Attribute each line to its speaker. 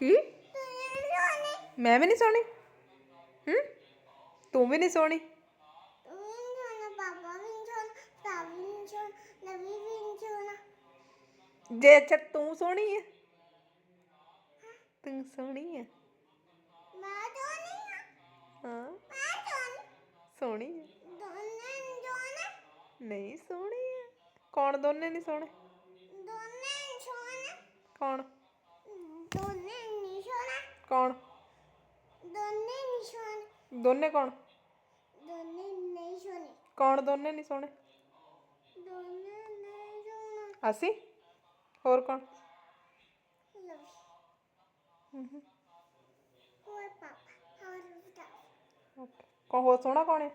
Speaker 1: ਕੀ ਮੈਂ ਵੀ ਨਹੀਂ ਸੋਹਣੀ ਤੂੰ ਵੀ ਨਹੀਂ ਸੋਹਣੀ ਜੇ ਅੱਛਾ ਤੂੰ ਸੋਹਣੀ ਹੈ ਤੂੰ ਸੋਹਣੀ ਹੈ ਹਾਂ ਸੋਹਣੀ ਹੈ ਨਹੀਂ ਸੋਹਣੀ ਹੈ ਕੌਣ ਦੋਨੇ ਨਹੀਂ ਸੋਹਣੇ ਕੌਣ ਕੌਣ ਦੋਨੇ ਕੌਣ ਕੌਣ ਦੋਨੇ ਨਹੀਂ ਸੋਹਣੇ ਅਸੀਂ ਹੋਰ ਕੌਣ ਕੌਣ ਹੋਰ ਸੋਹਣਾ ਕੌਣ ਹੈ